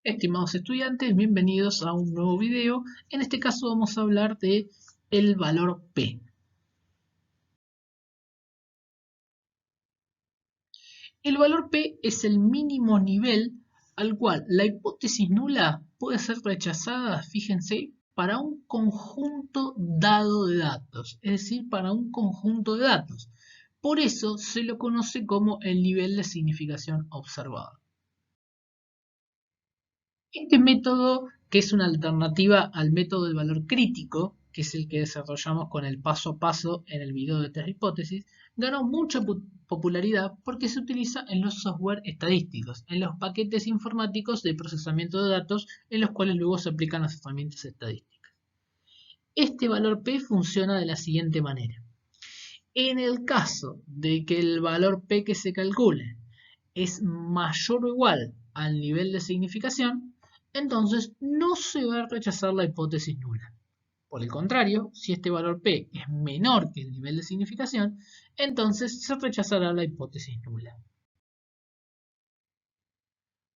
Estimados estudiantes, bienvenidos a un nuevo video. En este caso vamos a hablar de el valor P. El valor P es el mínimo nivel al cual la hipótesis nula puede ser rechazada, fíjense, para un conjunto dado de datos, es decir, para un conjunto de datos. Por eso se lo conoce como el nivel de significación observado. Este método, que es una alternativa al método del valor crítico, que es el que desarrollamos con el paso a paso en el video de test hipótesis, ganó mucha popularidad porque se utiliza en los software estadísticos, en los paquetes informáticos de procesamiento de datos en los cuales luego se aplican las herramientas estadísticas. Este valor P funciona de la siguiente manera. En el caso de que el valor P que se calcule es mayor o igual al nivel de significación, entonces no se va a rechazar la hipótesis nula. Por el contrario, si este valor P es menor que el nivel de significación, entonces se rechazará la hipótesis nula.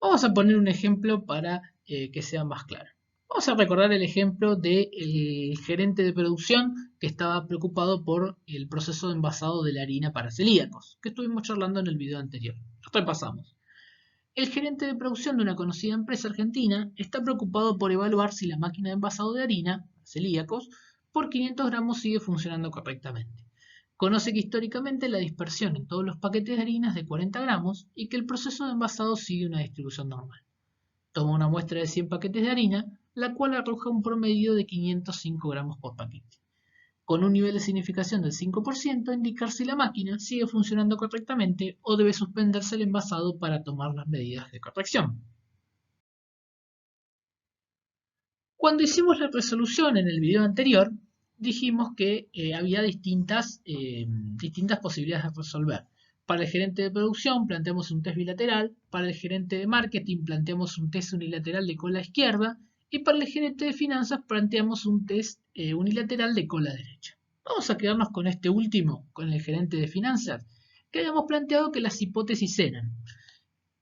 Vamos a poner un ejemplo para que sea más claro. Vamos a recordar el ejemplo del gerente de producción que estaba preocupado por el proceso de envasado de la harina para celíacos, que estuvimos charlando en el video anterior. Repasamos. El gerente de producción de una conocida empresa argentina está preocupado por evaluar si la máquina de envasado de harina, celíacos, por 500 gramos sigue funcionando correctamente. Conoce que históricamente la dispersión en todos los paquetes de harina es de 40 gramos y que el proceso de envasado sigue una distribución normal. Toma una muestra de 100 paquetes de harina, la cual arroja un promedio de 505 gramos por paquete. Con un nivel de significación del 5%, indicar si la máquina sigue funcionando correctamente o debe suspenderse el envasado para tomar las medidas de corrección. Cuando hicimos la resolución en el video anterior, dijimos que había distintas posibilidades de resolver. Para el gerente de producción planteamos un test bilateral, para el gerente de marketing planteamos un test unilateral de cola izquierda y para el gerente de finanzas planteamos un test unilateral de cola derecha. Vamos a quedarnos con este último, con el gerente de finanzas, que habíamos planteado que las hipótesis eran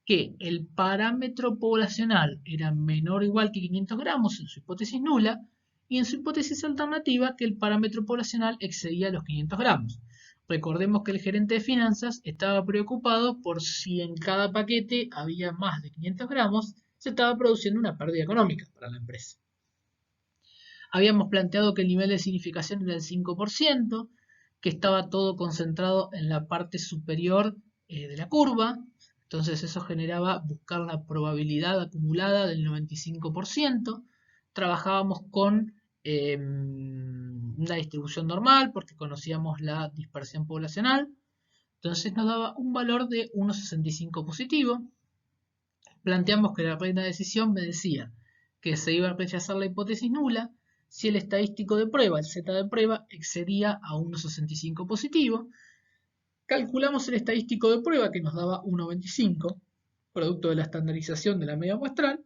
que el parámetro poblacional era menor o igual que 500 gramos en su hipótesis nula y en su hipótesis alternativa que el parámetro poblacional excedía los 500 gramos. Recordemos que el gerente de finanzas estaba preocupado por si en cada paquete había más de 500 gramos, se estaba produciendo una pérdida económica para la empresa. Habíamos planteado que el nivel de significación era el 5%, que estaba todo concentrado en la parte superior de la curva. Entonces eso generaba buscar la probabilidad acumulada del 95%. Trabajábamos con una distribución normal porque conocíamos la dispersión poblacional. Entonces nos daba un valor de 1,65 positivo. Planteamos que la regla de decisión me decía que se iba a rechazar la hipótesis nula si el estadístico de prueba, el Z de prueba, excedía a 1,65 positivo. Calculamos el estadístico de prueba que nos daba 1,25, producto de la estandarización de la media muestral.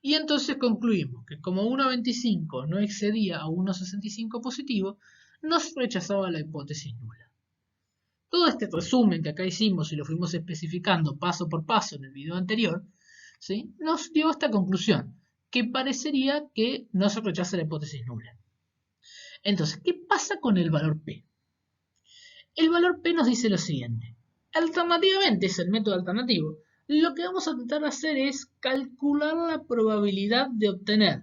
Y entonces concluimos que como 1,25 no excedía a 1,65 positivo, nos rechazaba la hipótesis nula. Todo este resumen que acá hicimos y lo fuimos especificando paso por paso en el video anterior, ¿sí?, nos dio esta conclusión, que parecería que no se rechaza la hipótesis nula. Entonces, ¿qué pasa con el valor P? El valor P nos dice lo siguiente. Alternativamente, es el método alternativo. Lo que vamos a tratar de hacer es calcular la probabilidad de obtener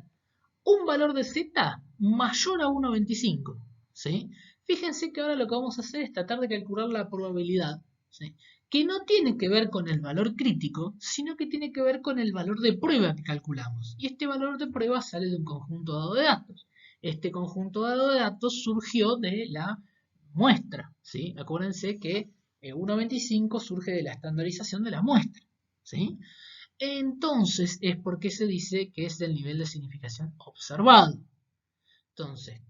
un valor de Z mayor a 1,25. ¿Sí? Fíjense que ahora lo que vamos a hacer es tratar de calcular la probabilidad, ¿sí?, que no tiene que ver con el valor crítico, sino que tiene que ver con el valor de prueba que calculamos. Y este valor de prueba sale de un conjunto dado de datos. Este conjunto dado de datos surgió de la muestra, ¿sí? Acuérdense que 1,25 surge de la estandarización de la muestra, ¿sí? Entonces es porque se dice que es del nivel de significación observado. Entonces,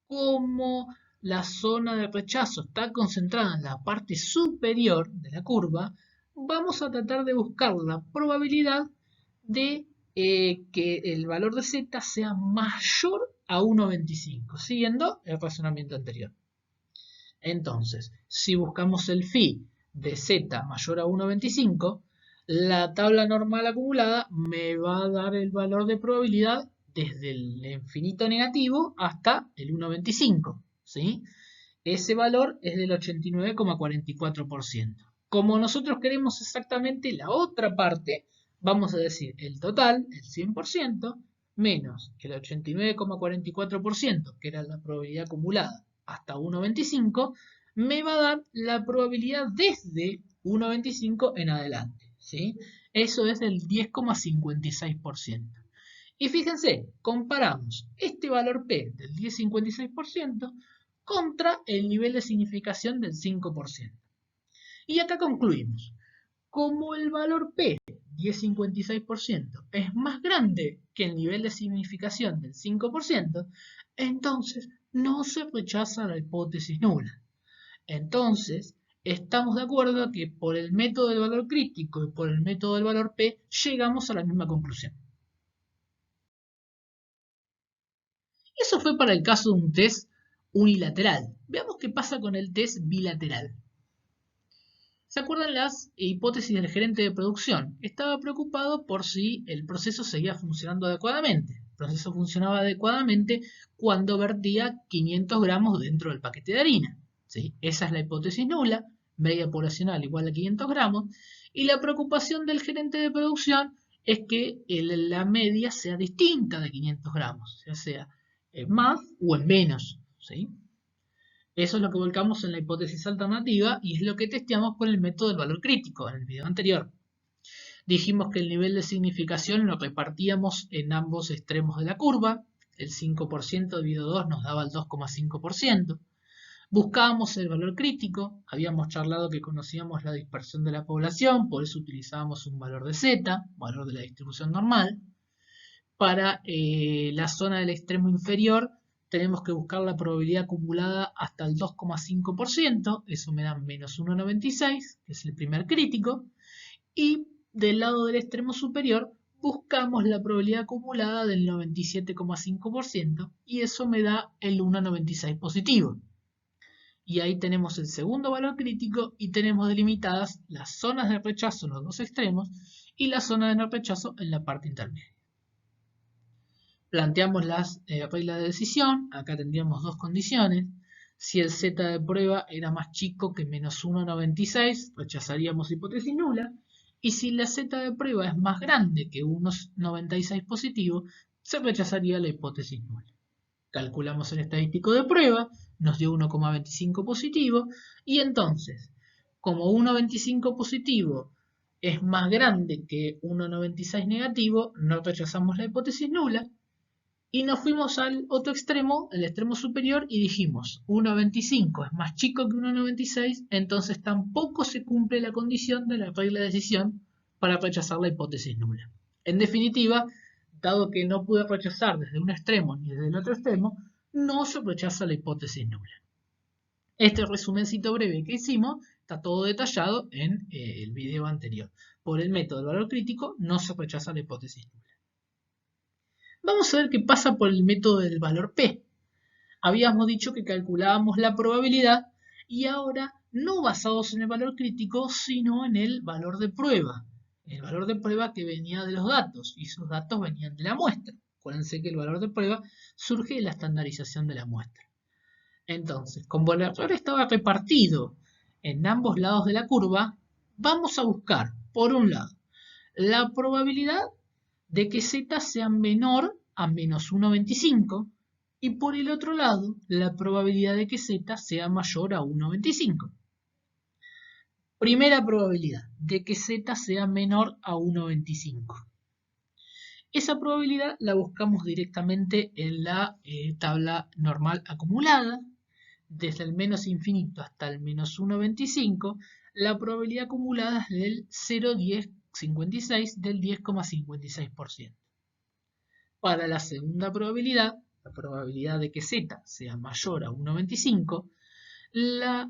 como la zona de rechazo está concentrada en la parte superior de la curva, vamos a tratar de buscar la probabilidad de que el valor de Z sea mayor a 1,25, siguiendo el razonamiento anterior. Entonces, si buscamos el phi de Z mayor a 1,25, La tabla normal acumulada me va a dar el valor de probabilidad desde el infinito negativo hasta el 1,25, ¿sí? Ese valor es del 89,44%. Como nosotros queremos exactamente la otra parte, vamos a decir el total, el 100%, menos el 89,44%, que era la probabilidad acumulada, hasta 1,25, me va a dar la probabilidad desde 1,25 en adelante, ¿sí? Eso es del 10,56%. Y fíjense, comparamos este valor P del 10,56% contra el nivel de significación del 5%. Y acá concluimos. Como el valor P, 10,56%, es más grande que el nivel de significación del 5%, entonces no se rechaza la hipótesis nula. Entonces, estamos de acuerdo que por el método del valor crítico y por el método del valor P llegamos a la misma conclusión. Eso fue para el caso de un test unilateral. Veamos qué pasa con el test bilateral. ¿Se acuerdan las hipótesis del gerente de producción? Estaba preocupado por si el proceso seguía funcionando adecuadamente. El proceso funcionaba adecuadamente cuando vertía 500 gramos dentro del paquete de harina. ¿Sí? Esa es la hipótesis nula, media poblacional igual a 500 gramos. Y la preocupación del gerente de producción es que la media sea distinta de 500 gramos, ya sea en más o en menos. ¿Sí? Eso es lo que volcamos en la hipótesis alternativa y es lo que testeamos con el método del valor crítico en el video anterior. Dijimos que el nivel de significación lo repartíamos en ambos extremos de la curva. El 5% dividido 2 nos daba el 2,5%. Buscábamos el valor crítico. Habíamos charlado que conocíamos la dispersión de la población, por eso utilizábamos un valor de z, valor de la distribución normal. Para la zona del extremo inferior tenemos que buscar la probabilidad acumulada hasta el 2,5%, eso me da menos 1,96, que es el primer crítico, y del lado del extremo superior buscamos la probabilidad acumulada del 97,5% y eso me da el 1,96 positivo. Y ahí tenemos el segundo valor crítico y tenemos delimitadas las zonas de rechazo en los dos extremos y la zona de no rechazo en la parte intermedia. Planteamos las reglas de decisión. Acá tendríamos dos condiciones. Si el z de prueba era más chico que menos 1,96, rechazaríamos hipótesis nula. Y si la z de prueba es más grande que 1,96 positivo, se rechazaría la hipótesis nula. Calculamos el estadístico de prueba, nos dio 1,25 positivo. Y entonces, como 1,25 positivo es más grande que 1,96 negativo, no rechazamos la hipótesis nula. Y nos fuimos al otro extremo, el extremo superior, y dijimos 1,25 es más chico que 1,96, entonces tampoco se cumple la condición de la regla de decisión para rechazar la hipótesis nula. En definitiva, dado que no pude rechazar desde un extremo ni desde el otro extremo, no se rechaza la hipótesis nula. Este resumencito breve que hicimos está todo detallado en el video anterior. Por el método del valor crítico no se rechaza la hipótesis nula. Vamos a ver qué pasa por el método del valor P. Habíamos dicho que calculábamos la probabilidad y ahora no basados en el valor crítico, sino en el valor de prueba. El valor de prueba que venía de los datos y sus datos venían de la muestra. Acuérdense que el valor de prueba surge de la estandarización de la muestra. Entonces, como el error estaba repartido en ambos lados de la curva, vamos a buscar, por un lado, la probabilidad de que z sea menor a menos 1,25 y por el otro lado la probabilidad de que z sea mayor a 1,25. Primera probabilidad, de que z sea menor a 1,25. Esa probabilidad la buscamos directamente en la tabla normal acumulada. Desde el menos infinito hasta el menos 1,25, la probabilidad acumulada es del 0,1056 del 10,56%. Para la segunda probabilidad, la probabilidad de que z sea mayor a 1,25, la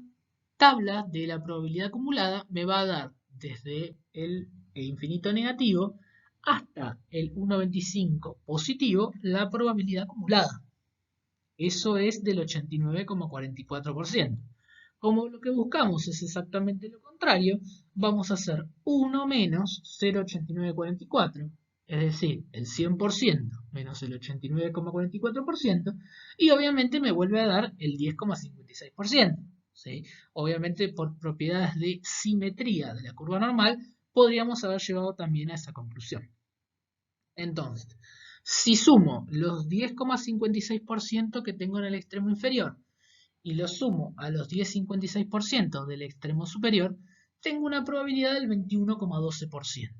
tabla de la probabilidad acumulada me va a dar desde el infinito negativo hasta el 1,25 positivo la probabilidad acumulada. Eso es del 89,44%. Como lo que buscamos es exactamente lo contrario, vamos a hacer 1 menos 0,8944, es decir, el 100% menos el 89,44%, y obviamente me vuelve a dar el 10,56%. ¿Sí? Obviamente por propiedades de simetría de la curva normal, podríamos haber llevado también a esa conclusión. Entonces, si sumo los 10,56% que tengo en el extremo inferior y lo sumo a los 10,56% del extremo superior, tengo una probabilidad del 21,12%.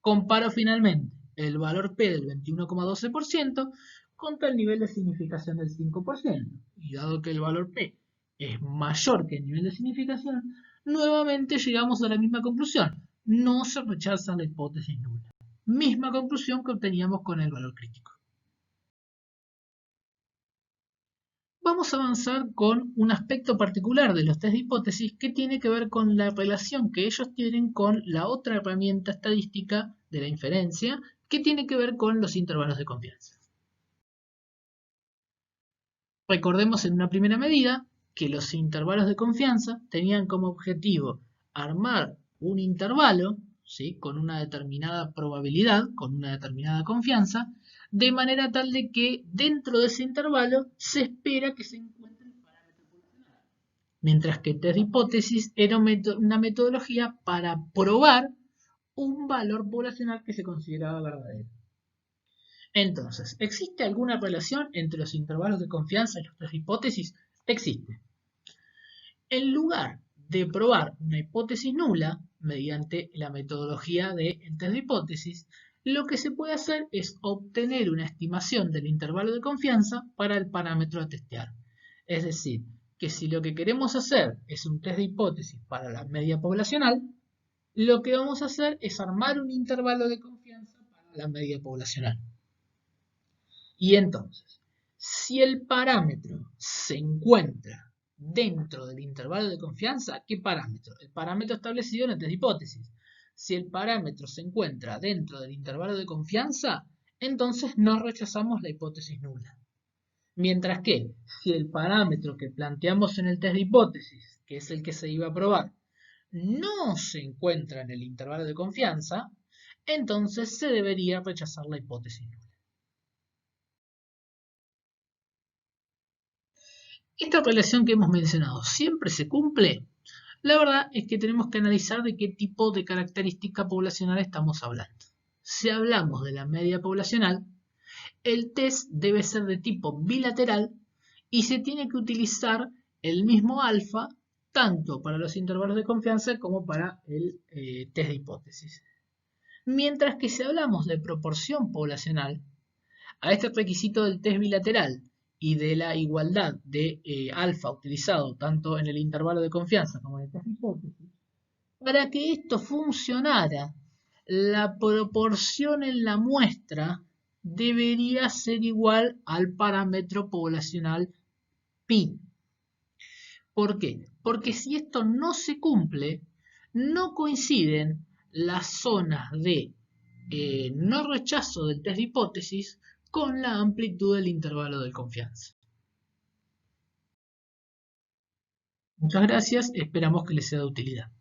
Comparo finalmente el valor P del 21,12% contra el nivel de significación del 5%. Y dado que el valor P es mayor que el nivel de significación, nuevamente llegamos a la misma conclusión. No se rechaza la hipótesis nula. Misma conclusión que obteníamos con el valor crítico. Vamos a avanzar con un aspecto particular de los test de hipótesis que tiene que ver con la relación que ellos tienen con la otra herramienta estadística de la inferencia, que tiene que ver con los intervalos de confianza. Recordemos en una primera medida que los intervalos de confianza tenían como objetivo armar un intervalo, ¿sí?, con una determinada probabilidad, con una determinada confianza, de manera tal de que dentro de ese intervalo se espera que se encuentre el parámetro poblacional. Mientras que el test de hipótesis era una metodología para probar un valor poblacional que se consideraba verdadero. Entonces, ¿existe alguna relación entre los intervalos de confianza y los test de hipótesis? Existe. En lugar de probar una hipótesis nula mediante la metodología del test de hipótesis, lo que se puede hacer es obtener una estimación del intervalo de confianza para el parámetro a testear. Es decir, que si lo que queremos hacer es un test de hipótesis para la media poblacional, lo que vamos a hacer es armar un intervalo de confianza para la media poblacional. Y entonces, si el parámetro se encuentra dentro del intervalo de confianza, ¿qué parámetro? El parámetro establecido en el test de hipótesis. Si el parámetro se encuentra dentro del intervalo de confianza, entonces no rechazamos la hipótesis nula. Mientras que, si el parámetro que planteamos en el test de hipótesis, que es el que se iba a probar, no se encuentra en el intervalo de confianza, entonces se debería rechazar la hipótesis nula. Esta relación que hemos mencionado siempre se cumple. La verdad es que tenemos que analizar de qué tipo de característica poblacional estamos hablando. Si hablamos de la media poblacional, el test debe ser de tipo bilateral y se tiene que utilizar el mismo alfa tanto para los intervalos de confianza como para el test de hipótesis. Mientras que si hablamos de proporción poblacional, a este requisito del test bilateral y de la igualdad de alfa utilizado tanto en el intervalo de confianza como en el test de hipótesis, para que esto funcionara, la proporción en la muestra debería ser igual al parámetro poblacional pi. ¿Por qué? Porque si esto no se cumple, no coinciden las zonas de no rechazo del test de hipótesis con la amplitud del intervalo de confianza. Muchas gracias, esperamos que les sea de utilidad.